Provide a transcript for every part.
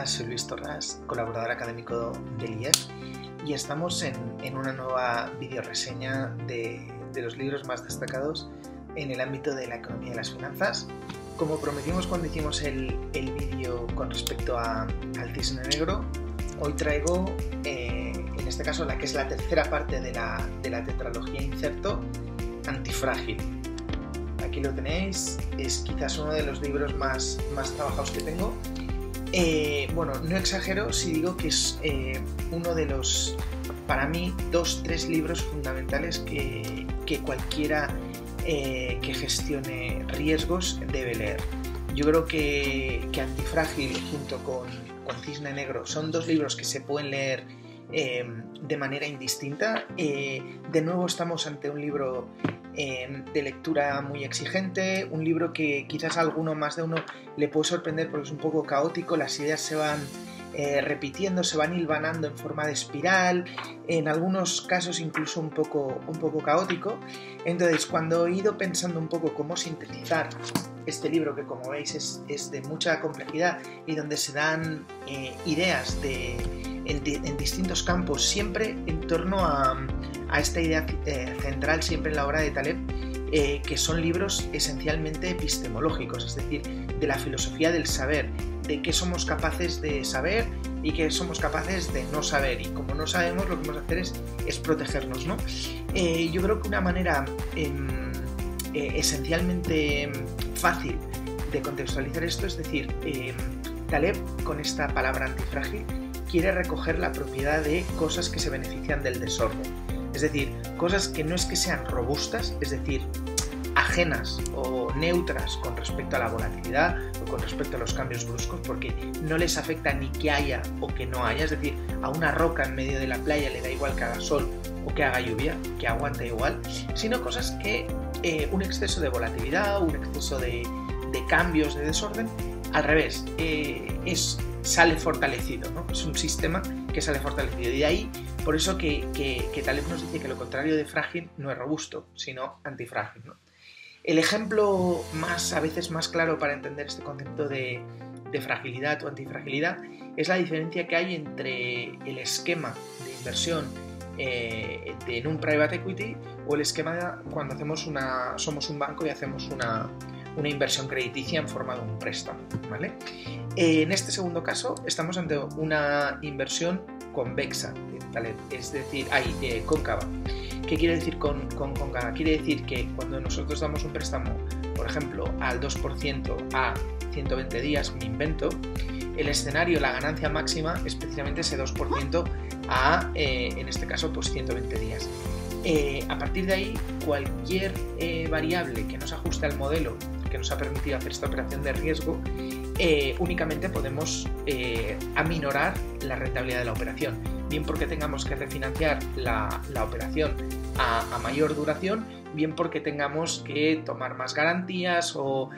Hola, soy Luis Torras, colaborador académico del IEF, y estamos en una nueva videoreseña de los libros más destacados en el ámbito de la economía y las finanzas. Como prometimos cuando hicimos el vídeo con respecto al Cisne Negro, hoy traigo, en este caso, la que es la tercera parte de la tetralogía Incerto, Antifrágil. Aquí lo tenéis, es quizás uno de los libros más trabajados que tengo. Bueno, no exagero si digo que es uno de los, para mí, 2-3 libros fundamentales que cualquiera que gestione riesgos debe leer. Yo creo que Antifrágil junto con Cisne Negro son dos libros que se pueden leer de manera indistinta. De nuevo estamos ante un libro de lectura muy exigente, un libro que quizás a alguno más de uno le puede sorprender porque es un poco caótico, las ideas se van repitiendo, se van hilvanando en forma de espiral, en algunos casos incluso un poco caótico. Entonces, cuando he ido pensando un poco cómo sintetizar este libro, que como veis es de mucha complejidad y donde se dan ideas en distintos campos, siempre en torno a esta idea central, siempre en la obra de Taleb, que son libros esencialmente epistemológicos, es decir, de la filosofía del saber, de qué somos capaces de saber y qué somos capaces de no saber, y como no sabemos, lo que vamos a hacer es protegernos, ¿no? Yo creo que una manera esencialmente fácil de contextualizar esto, es decir, Taleb, con esta palabra antifrágil, quiere recoger la propiedad de cosas que se benefician del desorden. Es decir, cosas que no es que sean robustas, es decir, ajenas o neutras con respecto a la volatilidad o con respecto a los cambios bruscos, porque no les afecta ni que haya o que no haya. Es decir, a una roca en medio de la playa le da igual que haga sol o que haga lluvia, que aguante igual, sino cosas que un exceso de volatilidad, un exceso de cambios, de desorden, al revés, sale fortalecido, ¿no? Es un sistema que sale fortalecido. Y de ahí, por eso que Taleb nos dice que lo contrario de frágil no es robusto, sino antifrágil, ¿no? El ejemplo a veces más claro para entender este concepto de fragilidad o antifragilidad es la diferencia que hay entre el esquema de inversión en un private equity o el esquema cuando somos un banco y hacemos una inversión crediticia en forma de un préstamo, ¿vale? En este segundo caso estamos ante una inversión convexa, es decir, cóncava. ¿Qué quiere decir con cóncava? Quiere decir que cuando nosotros damos un préstamo, por ejemplo, al 2% a 120 días, me invento, el escenario, la ganancia máxima es precisamente ese 2% a, en este caso, pues 120 días. A partir de ahí, cualquier variable que nos ajuste al modelo que nos ha permitido hacer esta operación de riesgo, únicamente podemos aminorar la rentabilidad de la operación, bien porque tengamos que refinanciar la operación a mayor duración, bien porque tengamos que tomar más garantías o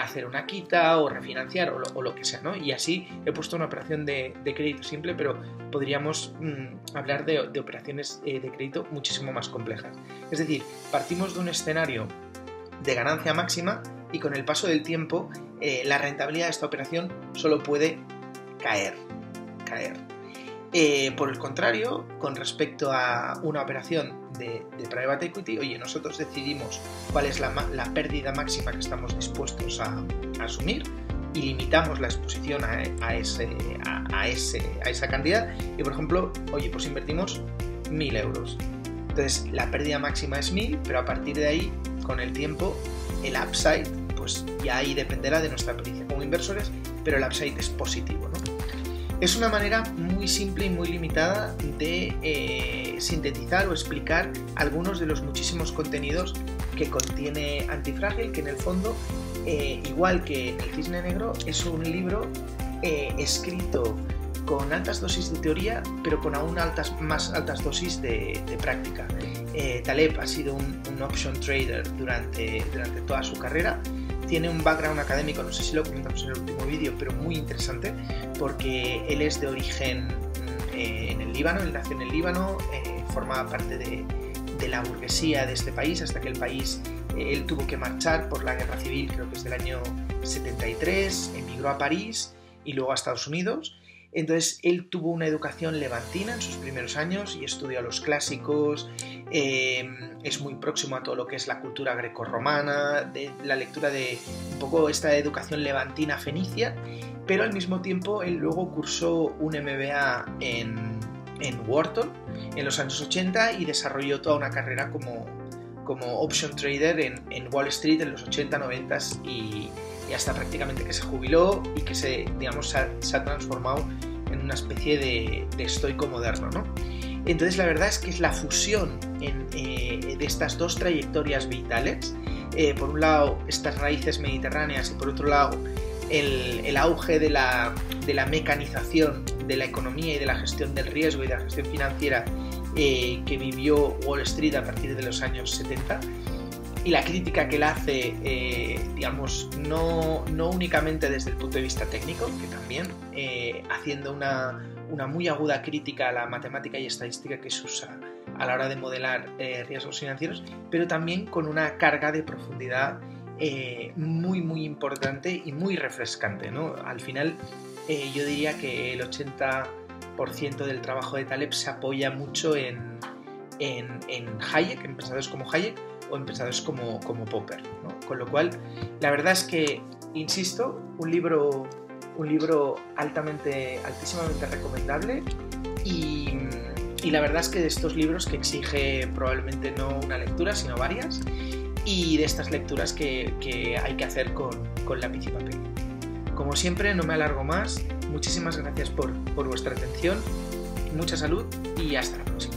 hacer una quita o refinanciar o lo que sea, ¿no? Y así he puesto una operación de crédito simple, pero podríamos hablar de operaciones de crédito muchísimo más complejas. Es decir, partimos de un escenario de ganancia máxima y con el paso del tiempo la rentabilidad de esta operación solo puede caer. Por el contrario, con respecto a una operación de private equity, oye, nosotros decidimos cuál es la pérdida máxima que estamos dispuestos a asumir y limitamos la exposición a esa cantidad y, por ejemplo, oye, pues invertimos 1.000 euros. Entonces, la pérdida máxima es 1.000, pero a partir de ahí, con el tiempo, el upside, pues ya ahí dependerá de nuestra experiencia como inversores, pero el upside es positivo, ¿no? Es una manera muy simple y muy limitada de sintetizar o explicar algunos de los muchísimos contenidos que contiene Antifrágil, que en el fondo, igual que en el Cisne Negro, es un libro escrito con altas dosis de teoría, pero con aún más altas dosis de práctica. Taleb ha sido un option trader durante toda su carrera. Tiene un background académico, no sé si lo comentamos en el último vídeo, pero muy interesante, porque él es de origen en el Líbano, él nació en el Líbano, formaba parte de la burguesía de este país, hasta que el país, él tuvo que marchar por la guerra civil, creo que es del año 73, emigró a París y luego a Estados Unidos. Entonces él tuvo una educación levantina en sus primeros años y estudió los clásicos, es muy próximo a todo lo que es la cultura grecorromana, de la lectura de un poco esta educación levantina fenicia, pero al mismo tiempo él luego cursó un MBA en Wharton en los años 80 y desarrolló toda una carrera como option trader en Wall Street en los 80, 90 y hasta prácticamente que se jubiló y que se ha transformado en una especie de estoico moderno, ¿no? Entonces la verdad es que es la fusión de estas dos trayectorias vitales, por un lado estas raíces mediterráneas y por otro lado el auge de la mecanización de la economía y de la gestión del riesgo y de la gestión financiera que vivió Wall Street a partir de los años 70, y la crítica que él hace, no únicamente desde el punto de vista técnico, que también haciendo una muy aguda crítica a la matemática y estadística que se usa a la hora de modelar riesgos financieros, pero también con una carga de profundidad muy muy importante y muy refrescante, ¿no? Al final yo diría que el 80% del trabajo de Taleb se apoya mucho en Hayek, en pensadores como Hayek o en pensadores como Popper, ¿no? Con lo cual la verdad es que, insisto, un libro altísimamente recomendable y la verdad es que de estos libros que exige probablemente no una lectura sino varias, y de estas lecturas que hay que hacer con lápiz y papel. Como siempre, no me alargo más, muchísimas gracias por vuestra atención, mucha salud y hasta la próxima.